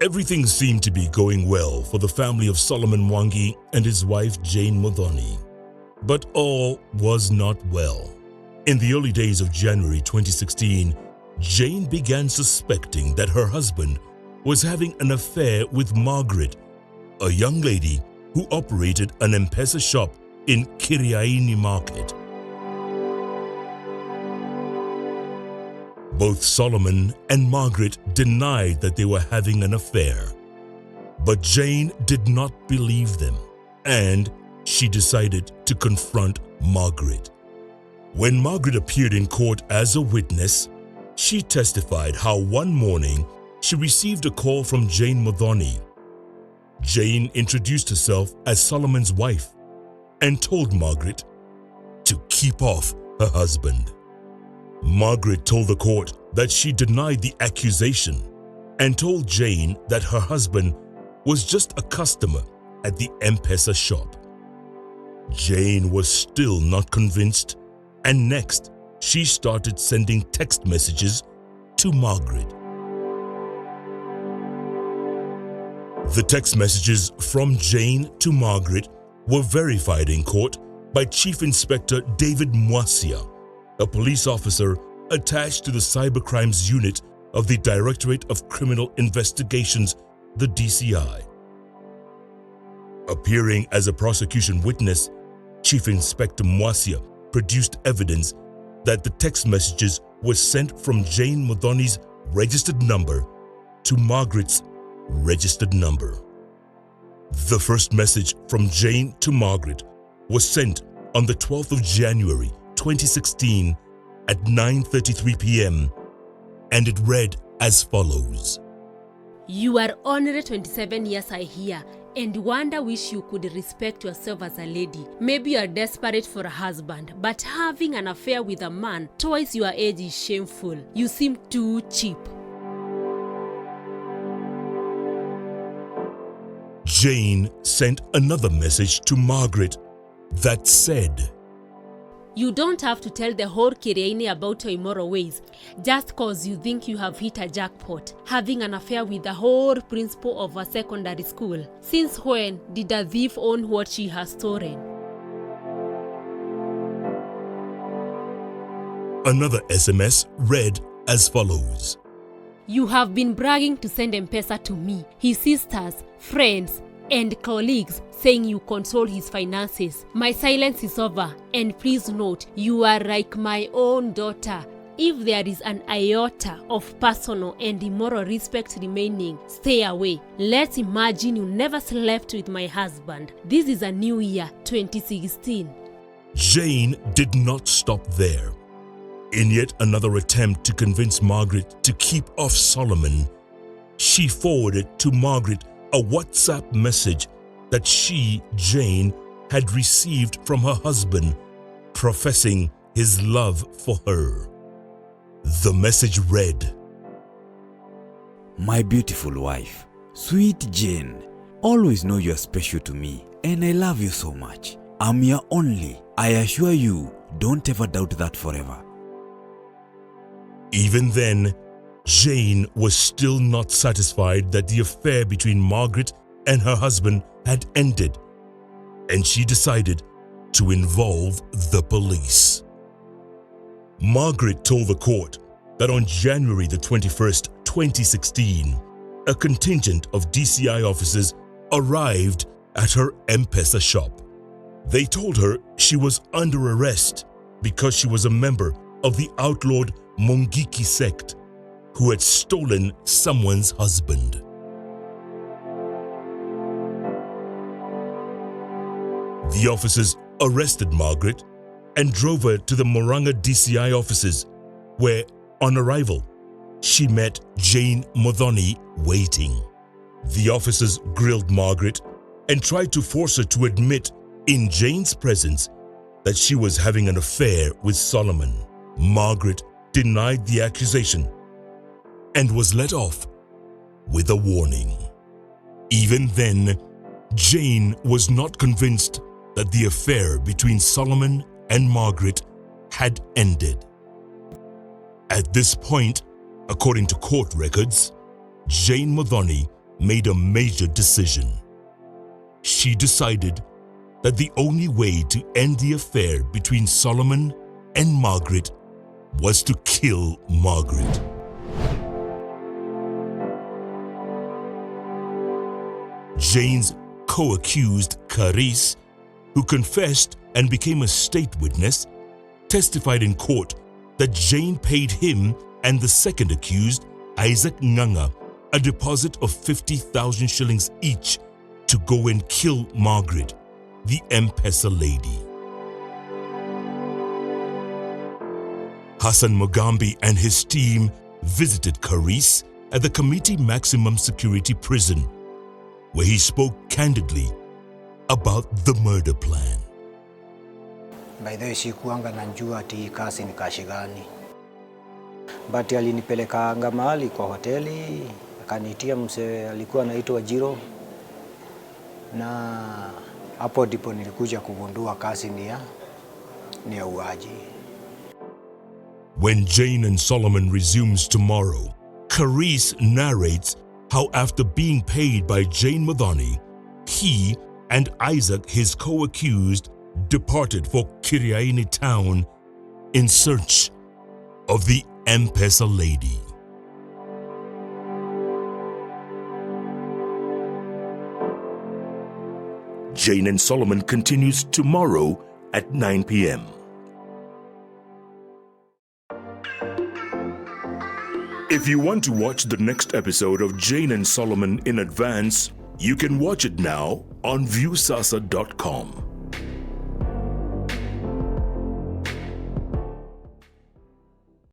Everything seemed to be going well for the family of Solomon Mwangi and his wife Jane Muthoni. But all was not well. In the early days of January 2016, Jane began suspecting that her husband was having an affair with Margaret, a young lady who operated an M-Pesa shop in Kiriaini Market. Both Solomon and Margaret denied that they were having an affair. But Jane did not believe them, and she decided to confront Margaret. When Margaret appeared in court as a witness, she testified how one morning she received a call from Jane Muthoni. Jane introduced herself as Solomon's wife and told Margaret to keep off her husband. Margaret told the court that she denied the accusation and told Jane that her husband was just a customer at the M-Pesa shop. Jane was still not convinced, and next she started sending text messages to Margaret. The text messages from Jane to Margaret were verified in court by Chief Inspector David Mwasia, a police officer attached to the Cybercrimes Unit of the Directorate of Criminal Investigations, the DCI. Appearing as a prosecution witness, Chief Inspector Mwasia produced evidence that the text messages were sent from Jane Muthoni's registered number to Margaret's registered number. The first message from Jane to Margaret was sent on the 12th of January 2016 at 9:33 p.m. and it read as follows. You are only 27 years, I hear, and wonder wish you could respect yourself as a lady. Maybe you are desperate for a husband, but having an affair with a man twice your age is shameful. You seem too cheap. Jane sent another message to Margaret that said, You don't have to tell the whole Kiriaini about your immoral ways just cause you think you have hit a jackpot, having an affair with the whole principal of a secondary school. Since when did a thief own what she has stolen? Another SMS read as follows. You have been bragging to send M-Pesa to me, his sisters, friends, and colleagues, saying you control his finances. My silence is over, and please note, you are like my own daughter. If there is an iota of personal and immoral respect remaining, stay away. Let's imagine you never slept with my husband. This is a new year, 2016. Jane did not stop there. In yet another attempt to convince Margaret to keep off Solomon, she forwarded to Margaret a WhatsApp message that she, Jane, had received from her husband, professing his love for her. The message read, My beautiful wife, sweet Jane, always know you're special to me and I love you so much. I'm your only. I assure you, don't ever doubt that forever. Even then, Jane was still not satisfied that the affair between Margaret and her husband had ended, and she decided to involve the police. Margaret told the court that on January the 21st, 2016, a contingent of DCI officers arrived at her M-Pesa shop. They told her she was under arrest because she was a member of the outlawed Mongiki sect who had stolen someone's husband. The officers arrested Margaret and drove her to the Moranga DCI offices, where, on arrival, she met Jane Muthoni waiting. The officers grilled Margaret and tried to force her to admit in Jane's presence that she was having an affair with Solomon. Margaret denied the accusation and was let off with a warning. Even then, Jane was not convinced that the affair between Solomon and Margaret had ended. At this point, according to court records, Jane Muthoni made a major decision. She decided that the only way to end the affair between Solomon and Margaret was to kill Margaret. Jane's co-accused, Carice, who confessed and became a state witness, testified in court that Jane paid him and the second accused, Isaac Nganga, a deposit of 50,000 shillings each to go and kill Margaret, the M-Pesa lady. Hassan Mugambi and his team visited Carice at the Committee Maximum Security Prison, where he spoke candidly about the murder plan. By the way, sikuanga najua ati kasi ni kashi gani. But alinipeleka mahali kwa hoteli, akanitia mse alikuwa anaitwa Jiro, na hapo ndipo nilikuja kugundua kasi ni ya uaji. When Jane and Solomon resumes tomorrow, Carice narrates how after being paid by Jane Madhani, he and Isaac, his co-accused, departed for Kiriaini town in search of the M-Pesa lady. Jane and Solomon continues tomorrow at 9 p.m. If you want to watch the next episode of Jane and Solomon in advance, you can watch it now on Viusasa.com.